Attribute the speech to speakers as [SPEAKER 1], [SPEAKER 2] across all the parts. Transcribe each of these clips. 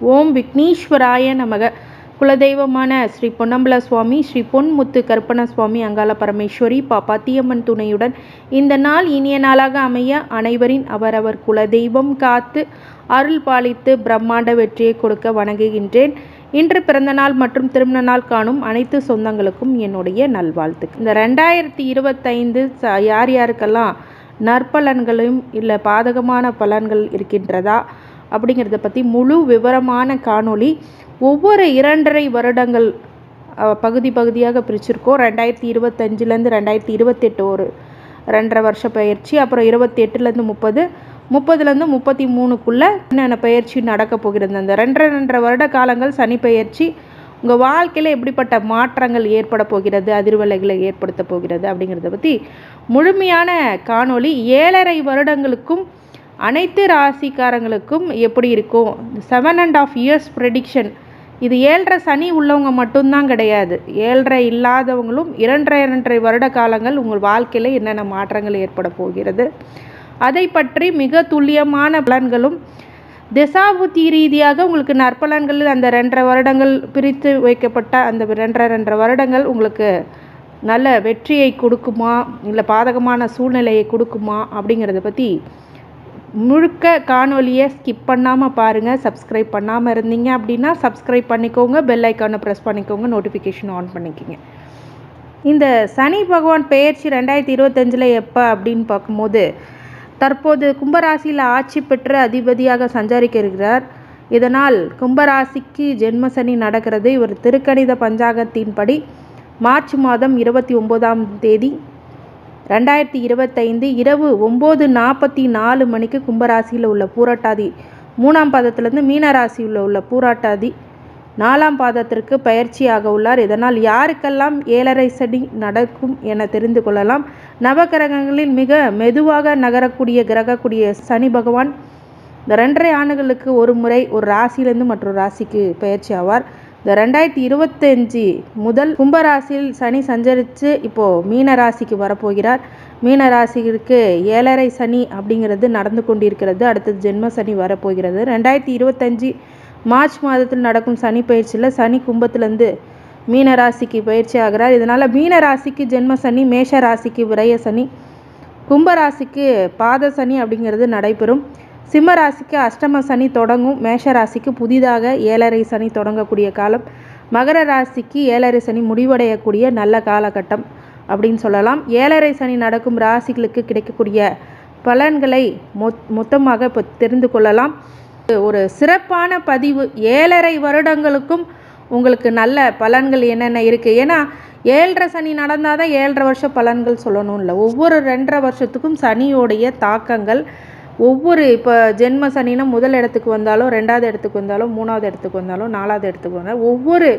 [SPEAKER 1] ஓம் விக்னேஸ்வராய நமக. குலதெய்வமான ஸ்ரீ பொன்னம்பல சுவாமி, ஸ்ரீ பொன்முத்து கருப்பண சுவாமி, அங்காள பரமேஸ்வரி, பாப்பாத்தியம்மன் துணையுடன் இந்த நாள் இனிய நாளாக அமைய அனைவரின் அவரவர் குலதெய்வம் காத்து அருள் பாலித்து பிரம்மாண்ட வெற்றியை கொடுக்க வணங்குகின்றேன். இன்று பிறந்தநாள் மற்றும் திருமண நாள் காணும் அனைத்து சொந்தங்களுக்கும் என்னுடைய நல்வாழ்த்து. இந்த 2025 யார் யாருக்கெல்லாம் நற்பலன்களும் இல்லை பாதகமான பலன்கள் இருக்கின்றதா அப்படிங்கிறத பற்றி முழு விவரமான காணொளி ஒவ்வொரு 2.5 வருடங்கள் பகுதியாக பிரிச்சிருக்கோம். 2025லேருந்து 2028 ஒரு 2.5 வருஷ பயிற்சி, அப்புறம் 28லேருந்து 30, 30லேருந்து 33க்குள்ளே என்னென்ன பயிற்சி நடக்க போகிறது. அந்த 2.5 வருட காலங்கள் சனி பயிற்சி உங்கள் வாழ்க்கையில் எப்படிப்பட்ட மாற்றங்கள் ஏற்பட போகிறது, அதிர்வலைகளை ஏற்படுத்த போகிறது அப்படிங்கிறத பற்றி முழுமையான காணொளி 7.5 வருடங்களுக்கும் அனைத்து ராசிக்காரங்களுக்கும் எப்படி இருக்கும். 7.5 இயர்ஸ் ப்ரெடிக்ஷன். இது 7.5 சனி உள்ளவங்க மட்டும்தான் கிடையாது, 7.5 இல்லாதவங்களும் 2.5 வருட காலங்கள் உங்கள் வாழ்க்கையில் என்னென்ன மாற்றங்கள் ஏற்பட போகிறது அதை பற்றி மிக துல்லியமான பலன்களும் திசாபுத்தி ரீதியாக உங்களுக்கு நற்பலன்கள் அந்த 2.5 வருடங்கள் பிரித்து வைக்கப்பட்ட அந்த 2.5 வருடங்கள் உங்களுக்கு நல்ல வெற்றியை கொடுக்குமா இல்லை பாதகமான சூழ்நிலையை கொடுக்குமா அப்படிங்கிறத பற்றி முழுக்க காணொலியை ஸ்கிப் பண்ணாமல் பாருங்கள். சப்ஸ்கிரைப் பண்ணாமல் இருந்தீங்க அப்படின்னா சப்ஸ்கிரைப் பண்ணிக்கோங்க, பெல் ஐக்கானை ப்ரெஸ் பண்ணிக்கோங்க, நோட்டிஃபிகேஷன் ஆன் பண்ணிக்கோங்க. இந்த சனி பகவான் பெயர்ச்சி 2025 எப்போ அப்படின்னு பார்க்கும்போது தற்போது கும்பராசியில் ஆட்சி பெற்று அதிபதியாக சஞ்சரிக்க இருக்கிறார். இதனால் கும்பராசிக்கு ஜென்ம சனி நடக்கிறது. இவர் திருக்கணித பஞ்சாங்கத்தின்படி மார்ச் மாதம் 29ஆம் தேதி 2025 இரவு 9:44 மணிக்கு கும்பராசியில் உள்ள பூரட்டாதி 3ஆம் பாதத்திலிருந்து மீன ராசியில் உள்ள பூரட்டாதி 4ஆம் பாதத்திற்கு பயிற்சியாக உள்ளார். இதனால் யாருக்கெல்லாம் 7.5 சனி நடக்கும் என தெரிந்து கொள்ளலாம். நவகிரகங்களில் மிக மெதுவாக நகரக்கூடிய கிரகக்கூடிய சனி பகவான் இந்த 2.5 ஆண்டுகளுக்கு ஒரு முறை ஒரு ராசியிலிருந்து மற்றொரு ராசிக்கு பயிற்சி ஆவார். இந்த 2025 முதல் கும்பராசியில் சனி சஞ்சரித்து இப்போது மீன ராசிக்கு வரப்போகிறார். மீன ராசிக்கு 7.5 சனி அப்படிங்கிறது நடந்து கொண்டிருக்கிறது. அடுத்தது ஜென்ம சனி வரப்போகிறது. 2025 மார்ச் மாதத்தில் நடக்கும் சனி பயிற்சியில் சனி கும்பத்திலேருந்து மீன ராசிக்கு பயிற்சி ஆகிறார். இதனால் மீன ராசிக்கு ஜென்ம சனி, மேஷ ராசிக்கு விரய சனி, கும்பராசிக்கு பாத சனி அப்படிங்கிறது நடைபெறும். சிம்ம ராசிக்கு அஷ்டம சனி தொடங்கும். மேஷ ராசிக்கு புதிதாக 7.5 சனி தொடங்கக்கூடிய காலம். மகர ராசிக்கு 7.5 சனி முடிவடையக்கூடிய நல்ல காலகட்டம் அப்படின்னு சொல்லலாம். 7.5 சனி நடக்கும் ராசிகளுக்கு கிடைக்கக்கூடிய பலன்களை மொத்தமாக இப்போ தெரிந்து கொள்ளலாம். ஒரு சிறப்பான பதிவு. 7.5 வருடங்களுக்கும் உங்களுக்கு நல்ல பலன்கள் என்னென்ன இருக்குது. ஏன்னா 7.5 சனி நடந்தால் தான் 7.5 வருஷ பலன்கள் சொல்லணும் இல்லை. ஒவ்வொரு 2.5 வருஷத்துக்கும் சனியோடைய தாக்கங்கள் ஒவ்வொரு இப்போ ஜென்ம சனினா முதல் இடத்துக்கு வந்தாலும் 2வது இடத்துக்கு வந்தாலும் 3வது இடத்துக்கு வந்தாலும் 4வது இடத்துக்கு வந்தாலும் ஒவ்வொரு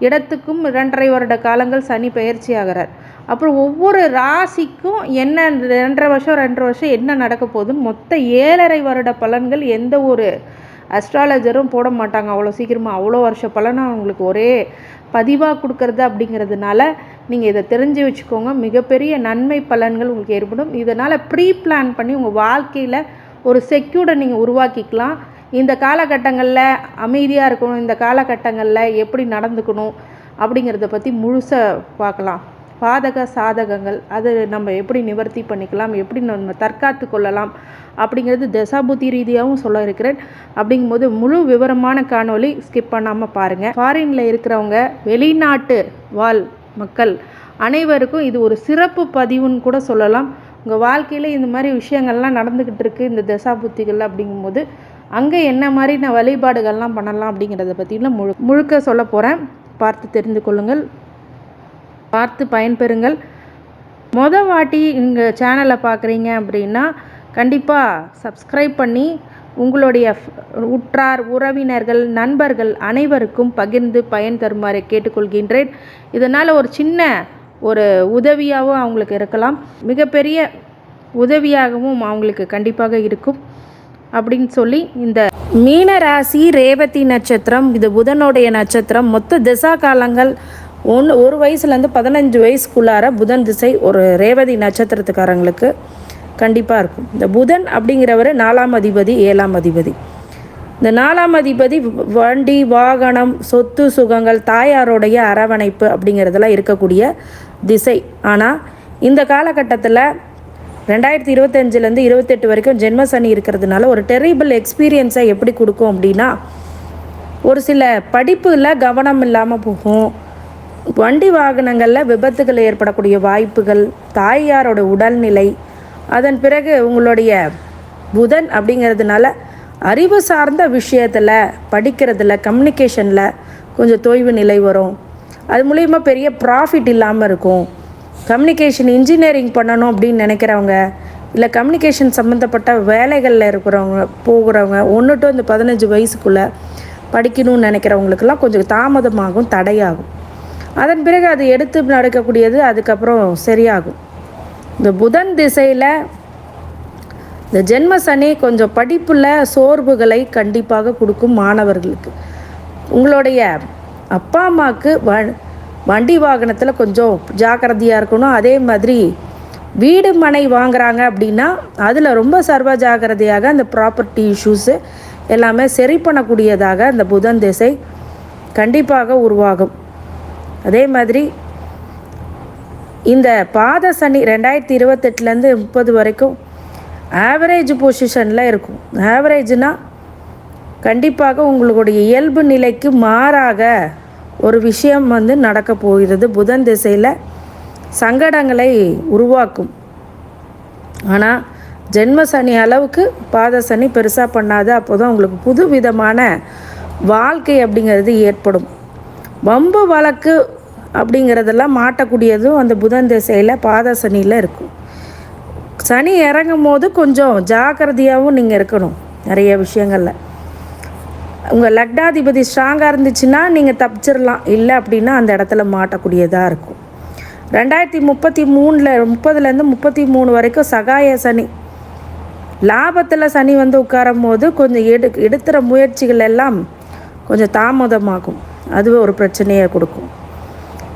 [SPEAKER 1] இடத்துக்கும் 2.5 வருட காலங்கள் சனி பயிற்சி ஆகிறார். அப்புறம் ஒவ்வொரு ராசிக்கும் என்ன 2.5 வருஷம் என்ன நடக்க போகுதுன்னு மொத்த 7.5 வருட பலன்கள் எந்த ஒரு அஸ்ட்ராலஜரும் போட மாட்டாங்க அவ்வளோ சீக்கிரமாக. அவ்வளோ வருஷ பலனை உங்களுக்கு ஒரே பதிவாக கொடுக்கறது அப்படிங்கிறதுனால நீங்கள் இதை தெரிஞ்சு வச்சுக்கோங்க. மிகப்பெரிய நன்மை பலன்கள் உங்களுக்கு ஏற்படும். இதனால் ப்ரீ பிளான் பண்ணி உங்கள் வாழ்க்கையில் ஒரு செக்யூர்டை நீங்கள் உருவாக்கிக்கலாம். இந்த காலகட்டங்களில் அமைதியாக இருக்கணும், இந்த காலகட்டங்களில் எப்படி நடந்துக்கணும் அப்படிங்கிறத பற்றி முழுசாக பார்க்கலாம். பாதக சாதகங்கள் அது நம்ம எப்படி நிவர்த்தி பண்ணிக்கலாம், எப்படி நம்ம தற்காத்து கொள்ளலாம் அப்படிங்கிறது தசாபுத்தி ரீதியாகவும் சொல்ல இருக்கிறேன். அப்படிங்கும்போது முழு விவரமான காணொளி ஸ்கிப் பண்ணாமல் பாருங்கள். ஃபாரினில் இருக்கிறவங்க, வெளிநாட்டு வாழ் மக்கள் அனைவருக்கும் இது ஒரு சிறப்பு பதிவுன்னு கூட சொல்லலாம். உங்கள் வாழ்க்கையில் இந்த மாதிரி விஷயங்கள்லாம் நடந்துக்கிட்டு இருக்குது இந்த தசாபுத்திகள் அப்படிங்கும்போது அங்கே என்ன மாதிரி நான் வழிபாடுகள்லாம் பண்ணலாம் அப்படிங்கிறத பற்றிலாம் முழுக்க சொல்ல போகிறேன். பார்த்து தெரிந்து கொள்ளுங்கள், பார்த்து பயன்பெறுங்கள். வாட்டி எங்கள் சேனலை பார்க்குறீங்க அப்படின்னா கண்டிப்பாக சப்ஸ்கிரைப் பண்ணி உங்களுடைய உற்றார் உறவினர்கள் நண்பர்கள் அனைவருக்கும் பகிர்ந்து பயன் தருமாறு கேட்டுக்கொள்கின்றேன். இதனால் ஒரு சின்ன ஒரு உதவியாகவும் அவங்களுக்கு இருக்கலாம், மிகப்பெரிய உதவியாகவும் அவங்களுக்கு கண்டிப்பாக இருக்கும் அப்படின்னு சொல்லி இந்த மீன ராசி ரேவதி நட்சத்திரம், இது புதனுடைய நட்சத்திரம். மொத்த திசா காலங்கள் 1 வயசுலேருந்து 15 வயசுக்குள்ளார புதன் திசை ஒரு ரேவதி நட்சத்திரத்துக்காரங்களுக்கு கண்டிப்பாக இருக்கும். இந்த புதன் அப்படிங்கிறவர் 4ஆம் அதிபதி 7ஆம் அதிபதி. இந்த 4ஆம் அதிபதி வண்டி, வாகனம், சொத்து சுகங்கள், தாயாரோடைய அரவணைப்பு அப்படிங்கிறதெல்லாம் இருக்கக்கூடிய திசை. ஆனால் இந்த காலகட்டத்தில் 2025லேருந்து 28 வரைக்கும் ஜென்ம சனி இருக்கிறதுனால ஒரு டெரிபிள் எக்ஸ்பீரியன்ஸை எப்படி கொடுக்கும் அப்படின்னா, ஒரு சில படிப்பில் கவனம் இல்லாமல் போகும், வண்டி வாகனங்களில் விபத்துகள் ஏற்படக்கூடிய வாய்ப்புகள், தாயாரோட உடல்நிலை, அதன் பிறகு உங்களுடைய புதன் அப்படிங்கிறதுனால அறிவு சார்ந்த விஷயத்தில், படிக்கிறதுல, கம்யூனிகேஷனில் கொஞ்சம் தொய்வு நிலை வரும். அது மூலிமா பெரிய ப்ராஃபிட் இல்லாமல் இருக்கும். கம்யூனிகேஷன் இன்ஜினியரிங் பண்ணணும் அப்படின்னு நினைக்கிறவங்க, இல்லை கம்யூனிகேஷன் சம்மந்தப்பட்ட வேலைகளில் இருக்கிறவங்க போகிறவங்க 1 to 15 வயசுக்குள்ளே படிக்கணும்னு நினைக்கிறவங்களுக்கெல்லாம் கொஞ்சம் தாமதமாகும், தடையாகும். அதன் பிறகு அது எடுத்து நடக்கக்கூடியது அதுக்கப்புறம் சரியாகும். இந்த புதன் திசையில் இந்த ஜென்ம சனி கொஞ்சம் படிப்பில் சோர்வுகளை கண்டிப்பாக கொடுக்கும் மாணவர்களுக்கு. உங்களுடைய அப்பா அம்மாவுக்கு வண்டி வாகனத்தில் கொஞ்சம் ஜாக்கிரதையாக இருக்கணும். அதே மாதிரி வீடு மனை வாங்குகிறாங்க அப்படின்னா அதில் ரொம்ப சர்வ ஜாக்கிரதையாக அந்த ப்ராப்பர்ட்டி இஷ்யூஸு எல்லாமே சரி பண்ணக்கூடியதாக அந்த புதன் திசை கண்டிப்பாக உருவாகும். அதே மாதிரி இந்த பாத சனி 2028லேருந்து 30 வரைக்கும் ஆவரேஜ் பொசிஷனில் இருக்கும். ஆவரேஜ்னால் கண்டிப்பாக உங்களுடைய இயல்பு நிலைக்கு மாறாக ஒரு விஷயம் நடக்க போகிறது. புதன் திசையில் சங்கடங்களை உருவாக்கும். ஆனால் ஜென்ம சனி அளவுக்கு பாத சனி பெருசாக பண்ணாது. அப்போ தான் உங்களுக்கு புது விதமான வாழ்க்கை அப்படிங்கிறது ஏற்படும். வம்பு வழக்கு அப்படிங்கிறதெல்லாம் மாட்டக்கூடியதும் அந்த புதன் திசையில் பாத சனியில் இருக்கும். சனி இறங்கும் போது கொஞ்சம் ஜாக்கிரதையாகவும் நீங்கள் இருக்கணும். நிறைய விஷயங்களில் உங்கள் லக்னாதிபதி ஸ்ட்ராங்காக இருந்துச்சுன்னா நீங்கள் தப்பிச்சிடலாம், இல்லை அப்படின்னா அந்த இடத்துல மாட்டக்கூடியதாக இருக்கும். 2030லேருந்து 33 வரைக்கும் சகாய சனி, லாபத்தில் சனி உட்காரும் போது கொஞ்சம் எடுத்துகிற முயற்சிகள் எல்லாம் கொஞ்சம் தாமதமாகும். அதுவே ஒரு பிரச்சனையை கொடுக்கும்.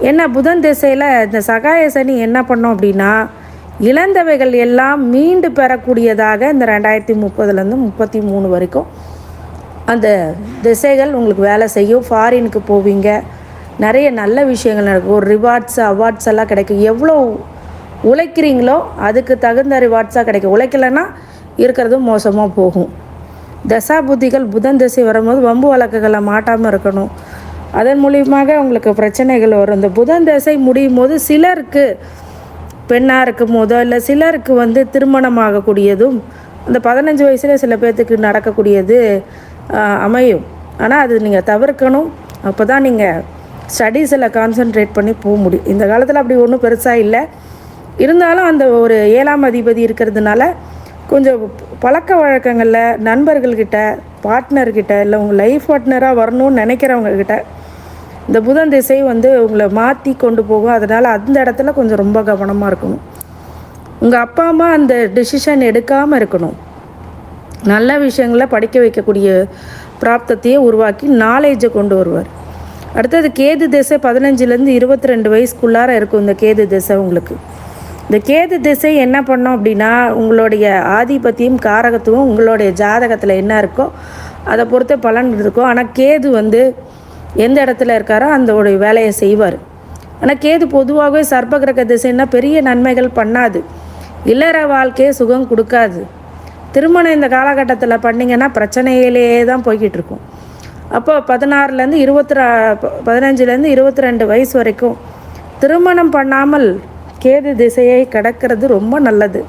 [SPEAKER 1] ஏன்னா புதன் திசையில் இந்த சகாய சனி என்ன பண்ணோம் அப்படின்னா, இழந்தவைகள் எல்லாம் மீண்டு பெறக்கூடியதாக இந்த 2030லேருந்து 33 வரைக்கும் அந்த திசைகள் உங்களுக்கு வேலை செய்யும். ஃபாரினுக்கு போவீங்க, நிறைய நல்ல விஷயங்கள் நடக்கும். ஒரு ரிவார்ட்ஸ், அவார்ட்ஸ் எல்லாம் கிடைக்கும். எவ்வளோ உழைக்கிறீங்களோ அதுக்கு தகுந்த ரிவார்ட்ஸாக கிடைக்கும். உழைக்கலைன்னா இருக்கிறதும் மோசமாக போகும். தசா புத்திகள் புதன் திசை வரும்போது வம்பு வழக்குகளை மாட்டாமல் இருக்கணும். அதன் மூலியமாக உங்களுக்கு பிரச்சனைகள் வரும். இந்த புதன் திசை முடியும் போது சிலருக்கு பெண்ணாக இருக்கும் போதோ, இல்லை சிலருக்கு திருமணம் ஆகக்கூடியதும் அந்த 15 வயசில் சில பேர்த்துக்கு நடக்கக்கூடியது அமையும். ஆனால் அது நீங்கள் தவிர்க்கணும். அப்போ தான் நீங்கள் ஸ்டடீஸில் கான்சன்ட்ரேட் பண்ணி போக முடியும். இந்த காலத்தில் அப்படி ஒன்றும் பெருசாக இல்லை. இருந்தாலும் அந்த ஒரு 7ஆம் அதிபதி இருக்கிறதுனால கொஞ்சம் பழக்க வழக்கங்களில் நண்பர்கள்கிட்ட, பார்ட்னர்கிட்ட, இல்லை உங்கள் லைஃப் பார்ட்னராக வரணும்னு நினைக்கிறவங்கக்கிட்ட இந்த புதன் திசை உங்களை மாற்றி கொண்டு போகும். அதனால் அந்த இடத்துல கொஞ்சம் ரொம்ப கவனமாக இருக்கணும். உங்கள் அப்பா அம்மா அந்த டிசிஷன் எடுக்காமல் இருக்கணும். நல்ல விஷயங்களை படிக்க வைக்கக்கூடிய பிராப்தத்தையே உருவாக்கி நாலேஜை கொண்டு வருவார். அடுத்தது கேது திசை 15லேருந்து 22 வயசுக்குள்ளார இருக்கும். இந்த கேது திசை உங்களுக்கு, இந்த கேது திசை என்ன பண்ணோம் அப்படின்னா, உங்களுடைய ஆதிபத்தியம் காரகத்துவம் உங்களுடைய ஜாதகத்தில் என்ன இருக்கோ அதை பொறுத்த பலன் இருக்கும். ஆனால் கேது எந்த இடத்துல இருக்காரோ அந்த ஒரு வேலையை செய்வார். ஆனால் கேது பொதுவாகவே சர்ப்பகிரக திசைன்னா பெரிய நன்மைகள் பண்ணாது, இல்லற வாழ்க்கையே சுகம் கொடுக்காது. திருமணம் இந்த காலகட்டத்தில் பண்ணிங்கன்னா பிரச்சனையிலேயே தான் போய்கிட்டு இருக்கும். அப்போ 15லேருந்து 22 வயசு வரைக்கும் திருமணம் பண்ணாமல் கேது திசையை கடக்கிறது ரொம்ப நல்லது.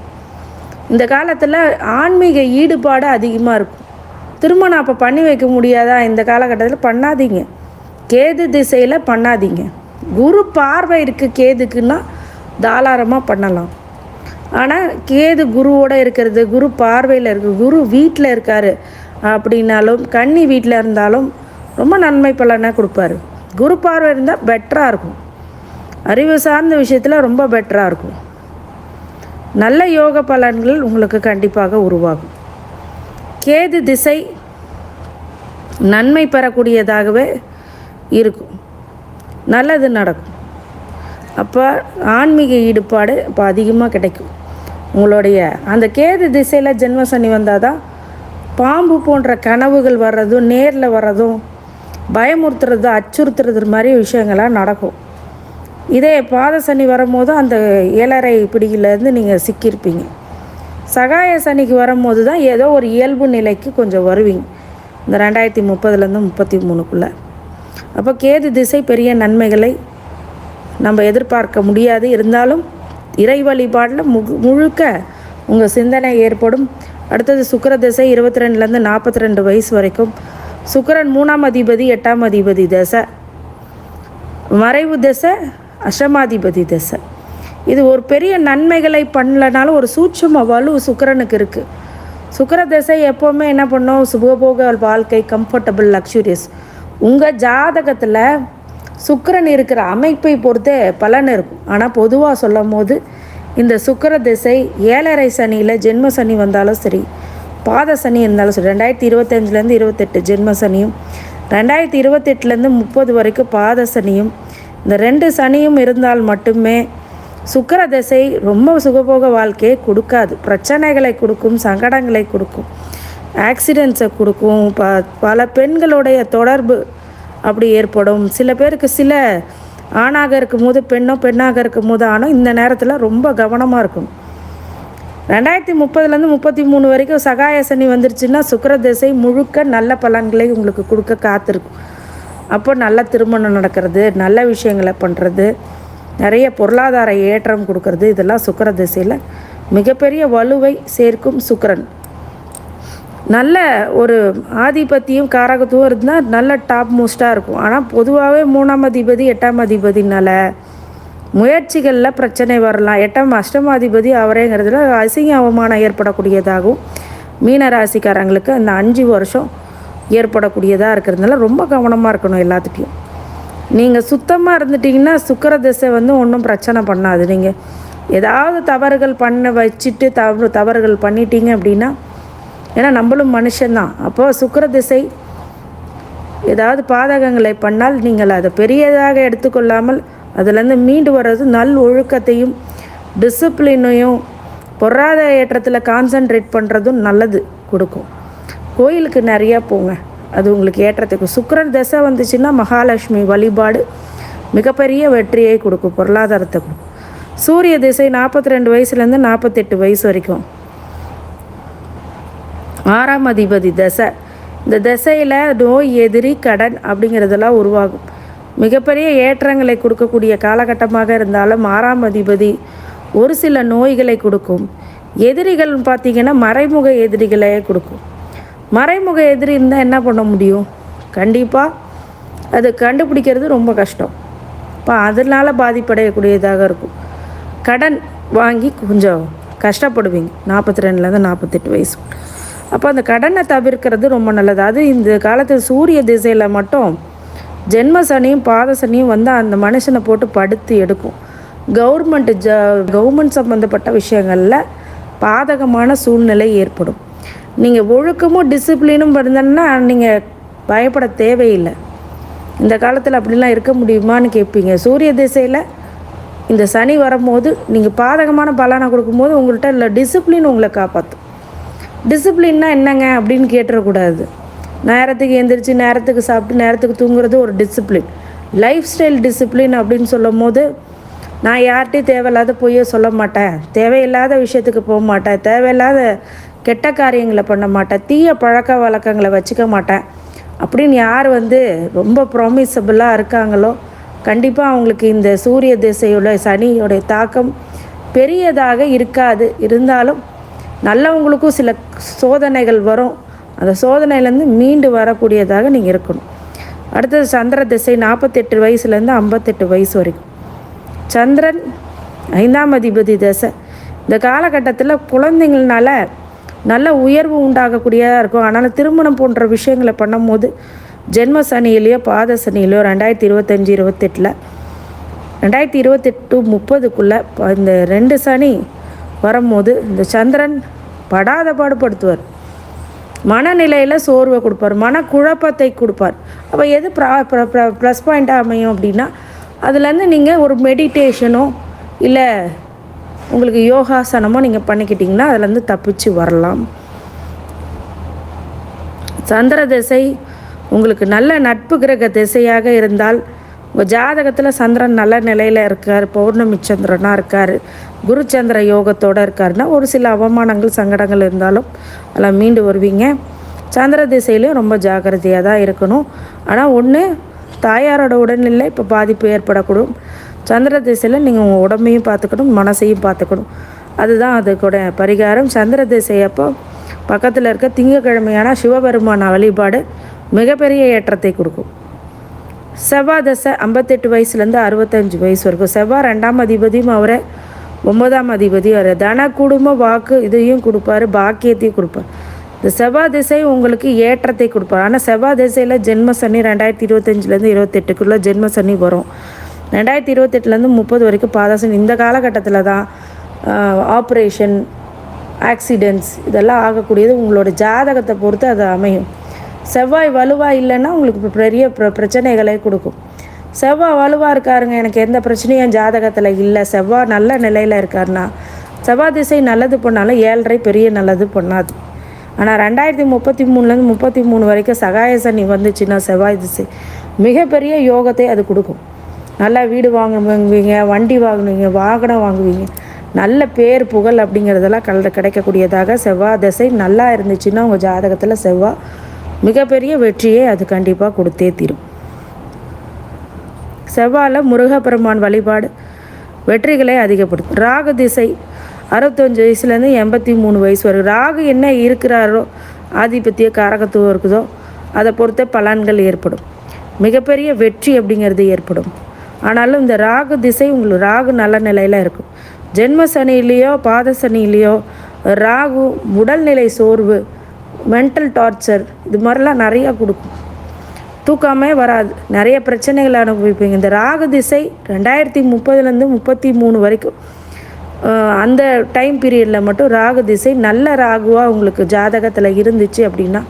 [SPEAKER 1] இந்த காலத்தில் ஆன்மீக ஈடுபாடு அதிகமாக இருக்கும். திருமணம் அப்போ பண்ணி வைக்க முடியாதா? இந்த காலகட்டத்தில் பண்ணாதீங்க, கேது திசையில் பண்ணாதீங்க. குரு பார்வை இருக்குது கேதுக்குன்னா தாராளமாக பண்ணலாம். ஆனால் கேது குருவோடு இருக்கிறது, குரு பார்வையில் இருக்குது, குரு வீட்டில் இருக்கார் அப்படின்னாலும், கன்னி வீட்டில் இருந்தாலும் ரொம்ப நன்மை பலனை கொடுப்பாரு. குரு பார்வை இருந்தால் பெட்டராக இருக்கும். அறிவு சார்ந்த விஷயத்தில் ரொம்ப பெட்டராக இருக்கும். நல்ல யோக பலன்கள் உங்களுக்கு கண்டிப்பாக உருவாகும். கேது திசை நன்மை பெறக்கூடியதாகவே இருக்கும், நல்லது நடக்கும். அப்போ ஆன்மீக ஈடுபாடு இப்போ அதிகமாக கிடைக்கும். உங்களுடைய அந்த கேது திசையில் ஜென்ம சனி வந்தால் தான் பாம்பு போன்ற கனவுகள் வர்றதும், நேரில் வர்றதும், பயமுறுத்துறது, அச்சுறுத்துறது மாதிரி விஷயங்கள்லாம் நடக்கும். இதே பாத சனி வரும்போது அந்த 7.5 பிடியிலேருந்து நீங்கள் சிக்கியிருப்பீங்க. சகாய சனிக்கு வரும்போது தான் ஏதோ ஒரு இயல்பு நிலைக்கு கொஞ்சம் வருவீங்க, இந்த 2030லேருந்து 33க்குள்ளே. அப்போ கேது திசை பெரிய நன்மைகளை நம்ம எதிர்பார்க்க முடியாது. இருந்தாலும் இறை வழிபாடில் முழுக்க உங்கள் சிந்தனை ஏற்படும். அடுத்தது சுக்கிர திசை 22லேருந்து 42 வயசு வரைக்கும். சுக்கிரன் 3ஆம் அதிபதி 8ஆம் அதிபதி திசை, மறைவு திசை, அஷ்டமாதிபதி திசை. இது ஒரு பெரிய நன்மைகளை பண்ணலனாலும் ஒரு சூட்சும வலு சுக்கிரனுக்கு இருக்குது. சுக்கிர திசை எப்போவுமே என்ன பண்ணோம், சுகபோக வாழ்க்கை, கம்ஃபர்டபுள், லக்ஸூரியஸ். உங்கள் ஜாதகத்தில் சுக்கிரன் இருக்கிற அமைப்பை பொறுத்தே பலன் இருக்கும். ஆனால் பொதுவாக சொல்லும் போது இந்த சுக்கிர திசை 7.5 சனியில் ஜென்ம சனி வந்தாலும் சரி, பாத சனி இருந்தாலும் சரி, 2025லேருந்து 28 ஜென்ம சனியும், 2028லேருந்து 30 வரைக்கும் பாத சனியும், இந்த 2 சனியும் இருந்தால் மட்டுமே சுக்கிர திசை ரொம்ப சுகபோக வாழ்க்கையை கொடுக்காது. பிரச்சனைகளை கொடுக்கும், சங்கடங்களை கொடுக்கும், ஆக்சிடென்ட்ஸை கொடுக்கும், பல பெண்களுடைய தொடர்பு அப்படி ஏற்படும். சில பேருக்கு சில ஆணாக இருக்கும்போது பெண்ணோ, பெண்ணாக இருக்கும்போது ஆணோ, இந்த நேரத்தில் ரொம்ப கவனமாக இருக்கும். 2030லேருந்து 33 வரைக்கும் சகாய சனி வந்துருச்சுன்னா சுக்கிர திசை முழுக்க நல்ல பலன்களை உங்களுக்கு கொடுக்க காத்திருக்கும். அப்போ நல்ல திருமணம் நடக்கிறது, நல்ல விஷயங்களை பண்ணுறது, நிறைய பொருளாதார ஏற்றம் கொடுக்கறது, இதெல்லாம் சுக்கிர திசையில் மிகப்பெரிய வலுவை சேர்க்கும். சுக்கிரன் நல்ல ஒரு ஆதிபத்தியம் காரகத்துவம் இருந்தால் நல்ல டாப் மோஸ்ட்டாக இருக்கும். ஆனால் பொதுவாகவே 3ஆம் அதிபதி 8ஆம் அதிபதினால முயற்சிகளில் பிரச்சனை வரலாம். 8ஆம் அஷ்டமாதிபதி அவரேங்கிறதுல அசிங்க அவமானம் ஏற்படக்கூடியதாகவும் மீன ராசிக்காரங்களுக்கு அந்த 5 வருஷம் ஏற்படக்கூடியதாக இருக்கிறதுனால ரொம்ப கவனமாக இருக்கணும் எல்லாத்துட்டையும். நீங்கள் சுத்தமாக இருந்துட்டிங்கன்னா சுக்கிர திசை ஒன்றும் பிரச்சனை பண்ணாது. நீங்கள் ஏதாவது தவறுகள் பண்ண வச்சுட்டு தவறுகள் பண்ணிட்டீங்க அப்படின்னா, ஏன்னா நம்மளும் மனுஷன்தான். அப்போது சுக்கிர திசை ஏதாவது பாதகங்களை பண்ணால் நீங்கள் அதை பெரியதாக எடுத்துக்கொள்ளாமல் அதிலேருந்து மீண்டு வர்றது நல் ஒழுக்கத்தையும் டிசிப்ளினையும் பொருளாதார ஏற்றத்தில் கான்சன்ட்ரேட் பண்ணுறதும் நல்லது கொடுக்கும். கோயிலுக்கு நிறையா போங்க, அது உங்களுக்கு ஏற்றத்துக்கு. சுக்கிரன் திசை வந்துச்சுன்னா மகாலட்சுமி வழிபாடு மிகப்பெரிய வெற்றியை கொடுக்கும், பொருளாதாரத்தை கொடுக்கும். சூரிய திசை 42 வயசுலேருந்து 48 வயசு வரைக்கும் 6ஆம் அதிபதி திசை. இந்த திசையில் நோய், எதிரி, கடன் அப்படிங்கிறதெல்லாம் உருவாகும். மிகப்பெரிய ஏற்றங்களை கொடுக்கக்கூடிய காலகட்டமாக இருந்தாலும் 6ஆம் அதிபதி ஒரு சில நோய்களை கொடுக்கும். எதிரிகள் பார்த்திங்கன்னா மறைமுக எதிரிகளே கொடுக்கும். மறைமுக எதிரி இருந்தால் என்ன பண்ண முடியும்? கண்டிப்பாக அது கண்டுபிடிக்கிறது ரொம்ப கஷ்டம். இப்போ அதனால் பாதிப்படையக்கூடியதாக இருக்கும். கடன் வாங்கி கொஞ்சம் கஷ்டப்படுவீங்க 42லேருந்து 48 வயசு. அப்போ அந்த கடனை தவிர்க்கிறது ரொம்ப நல்லது. அது இந்த காலத்தில் சூரிய திசையில் மட்டும் ஜென்ம சனியும் பாத சனியும் அந்த மனுஷனை போட்டு படுத்து எடுக்கும். கவர்மெண்ட் சம்மந்தப்பட்ட விஷயங்களில் பாதகமான சூழ்நிலை ஏற்படும். நீங்கள் ஒழுக்கமும் டிசிப்ளினும் இருந்தோன்னா நீங்கள் பயப்பட தேவையில்லை. இந்த காலத்தில் அப்படிலாம் இருக்க முடியுமான்னு கேட்பீங்க. சூரிய திசையில் இந்த சனி வரும்போது நீங்கள் பாதகமான பலனை கொடுக்கும்போது உங்கள்கிட்ட இல்லை டிசிப்ளின் உங்களை காப்பாற்றும். டிசிப்ளின்னா என்னங்க அப்படின்னு கேட்டுறக்கூடாது. நேரத்துக்கு எழுந்திரிச்சு நேரத்துக்கு சாப்பிட்டு நேரத்துக்கு தூங்குறது ஒரு டிசிப்ளின். லைஃப் ஸ்டைல் டிசிப்ளின் அப்படின்னு சொல்லும் போது நான் யார்கிட்டையும் தேவையில்லாத பொய்யை சொல்ல மாட்டேன், தேவையில்லாத விஷயத்துக்கு போக மாட்டேன், தேவையில்லாத கெட்ட காரியங்களை பண்ண மாட்டேன், தீய பழக்க வழக்கங்களை வச்சுக்க மாட்டேன் அப்படின்னு யார் ரொம்ப ப்ராமிசபிளாக இருக்காங்களோ கண்டிப்பாக அவங்களுக்கு இந்த சூரிய திசையோட சனியோடைய தாக்கம் பெரியதாக இருக்காது. இருந்தாலும் நல்லவங்களுக்கும் சில சோதனைகள் வரும். அந்த சோதனையிலேருந்து மீண்டு வரக்கூடியதாக நீங்கள் இருக்கணும். அடுத்தது சந்திர திசை 48 வயசுலேருந்து 58 வயசு வரைக்கும். சந்திரன் 5ஆம் அதிபதி திசை. இந்த காலகட்டத்தில் குழந்தைங்கள்னால நல்ல உயர்வு உண்டாகக்கூடியதாக இருக்கும். ஆனால் திருமணம் போன்ற விஷயங்களை பண்ணும்போது ஜென்ம சனியிலையோ பாத சனியிலையோ 2025-28 2028-30க்குள்ளே இந்த 2 சனி வரும்போது இந்த சந்திரன் படாத பாடுபடுத்துவார். மனநிலையில் சோர்வை கொடுப்பார், மனக்குழப்பத்தை கொடுப்பார். அப்போ எது ப்ளஸ் பாயிண்ட்டாக அமையும் அப்படின்னா அதுலேருந்து நீங்கள் ஒரு மெடிடேஷனோ இல்லை உங்களுக்கு யோகாசனமோ நீங்கள் பண்ணிக்கிட்டிங்கன்னா அதுலேருந்து தப்பிச்சு வரலாம். சந்திர திசை உங்களுக்கு நல்ல நட்பு கிரக திசையாக இருந்தால் உங்கள் ஜாதகத்தில் சந்திரன் நல்ல நிலையில் இருக்கார், பௌர்ணமி சந்திரனாக இருக்கார், குரு சந்திர யோகத்தோடு இருக்காருன்னா ஒரு சில அவமானங்கள் சங்கடங்கள் இருந்தாலும் அதெல்லாம் மீண்டு வருவீங்க. சந்திர திசையிலையும் ரொம்ப ஜாக்கிரதையாக தான் இருக்கணும். ஆனால் ஒன்று, தாயாரோட உடல்நிலை இப்போ பாதிப்பு ஏற்படக்கூடும். சந்திர திசையில் நீங்கள் உங்கள் உடம்பையும் பார்த்துக்கணும், மனசையும் பார்த்துக்கணும். அதுதான் அதுக்கூட பரிகாரம். சந்திர திசை அப்போ பக்கத்தில் இருக்க திங்கக்கிழமையான சிவபெருமான வழிபாடு மிகப்பெரிய ஏற்றத்தை கொடுக்கும். செவ்வாய் தசை 58 வயசுலேருந்து 65 வயசு வரைக்கும். செவ்வாய் 2ஆம் அதிபதியும் அவரை 9ஆம் அதிபதி அவர் தன குடும்ப வாக்கு இதையும் கொடுப்பார், பாக்கியத்தையும் கொடுப்பார். இந்த செவ்வாய் திசை உங்களுக்கு ஏற்றத்தை கொடுப்பார். ஆனால் செவ்வாய் திசையில் ஜென்ம சனி 2025லேருந்து 28க்குள்ளே ஜென்ம சனி வரும். 2028லேருந்து 30 வரைக்கும் பாதசனி. இந்த காலகட்டத்தில் தான் ஆப்ரேஷன், ஆக்சிடெண்ட்ஸ் இதெல்லாம் ஆகக்கூடியது. உங்களோட ஜாதகத்தை பொறுத்து அது அமையும். செவ்வாய் வலுவாக இல்லைன்னா உங்களுக்கு பெரிய பிரச்சனைகளை கொடுக்கும். செவ்வாய் வலுவாக இருக்காருங்க, எனக்கு எந்த பிரச்சனையும் ஜாதகத்தில் இல்லை, செவ்வாய் நல்ல நிலையில் இருக்காருன்னா செவ்வாய் திசை நல்லது பண்ணாலும் 7.5 பெரிய நல்லது பண்ணாது. ஆனால் 2033லேருந்து 33 வரைக்கும் சகாய சனி வந்துச்சுன்னா செவ்வாய் திசை மிகப்பெரிய யோகத்தை அது கொடுக்கும். நல்லா வீடு வாங்குவீங்க, வண்டி வாங்குவீங்க, வாகனம் வாங்குவீங்க, நல்ல பேர் புகழ் அப்படிங்கிறதெல்லாம் கிடைக்கக்கூடியதாக செவ்வாய் திசை நல்லா இருந்துச்சுன்னா உங்கள் ஜாதகத்தில் செவ்வாய் மிகப்பெரிய வெற்றியை அது கண்டிப்பாக கொடுத்தே தீரும். செவ்வாயில் முருகப்பெருமான் வழிபாடு வெற்றிகளை அதிகப்படுத்தும். ராகு திசை 65 வயசுலேருந்து 83 வயசு வரைக்கும். ராகு என்ன இருக்கிறாரோ, ஆதிபத்திய காரகத்துவம் இருக்குதோ அதை பொறுத்த பலன்கள் ஏற்படும், மிகப்பெரிய வெற்றி அப்படிங்கிறது ஏற்படும். ஆனாலும் இந்த ராகு திசை உங்களுக்கு ராகு நல்ல நிலையில் இருக்கும். ஜென்ம சனிலேயோ பாத சனிலேயோ ராகு உடல்நிலை சோர்வு, மென்டல் டார்ச்சர் இது மாதிரிலாம் நிறையா கொடுக்கும். தூக்கமே வராது, நிறைய பிரச்சனைகளை அனுபவிப்பீங்க. இந்த ராகு திசை 2030லேருந்து 33 வரைக்கும் அந்த டைம் பீரியடில் மட்டும் ராகு திசை நல்ல ராகுவாக உங்களுக்கு ஜாதகத்தில் இருந்துச்சு அப்படின்னா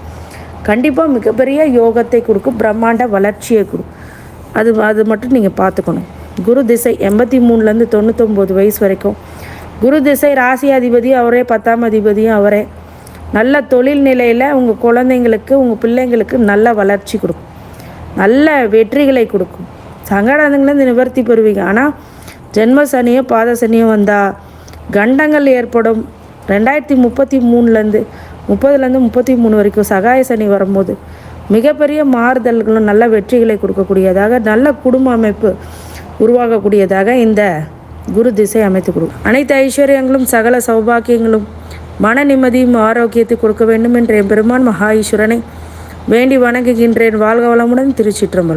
[SPEAKER 1] கண்டிப்பாக மிகப்பெரிய யோகத்தை கொடுக்கும், பிரம்மாண்ட வளர்ச்சியை கொடுக்கும். அது மட்டும் நீங்கள் பார்த்துக்கணும். குரு திசை 83லேருந்து 99 வயசு வரைக்கும். குரு திசை ராசி அதிபதியும் அவரே, 10ஆம் அதிபதியும் அவரே. நல்ல தொழில் நிலையில் உங்கள் குழந்தைங்களுக்கு, உங்கள் பிள்ளைங்களுக்கு நல்ல வளர்ச்சி கொடுக்கும், நல்ல வெற்றிகளை கொடுக்கும். சங்கடங்கள்லேருந்து நிவர்த்தி பெறுவீங்க. ஆனால் ஜென்ம சனியோ பாத சனியோ வந்தால் கண்டங்கள் ஏற்படும். 2033லேருந்து 33 வரைக்கும் சகாய சனி வரும்போது மிகப்பெரிய மாறுதல்களும் நல்ல வெற்றிகளை கொடுக்கக்கூடியதாக, நல்ல குடும்ப அமைப்பு உருவாகக்கூடியதாக இந்த குரு திசை அமைத்து கொடுக்கும். அனைத்து ஐஸ்வர்யங்களும் சகல சௌபாக்கியங்களும் மன நிம்மதியும் ஆரோக்கியத்தை கொடுக்க வேண்டும் என்ற பெருமான் மகா ஈஸ்வரனை வேண்டி வணங்குகின்றேன். வாழ்க வளமுடன். திருச்சிற்றம்பலம்.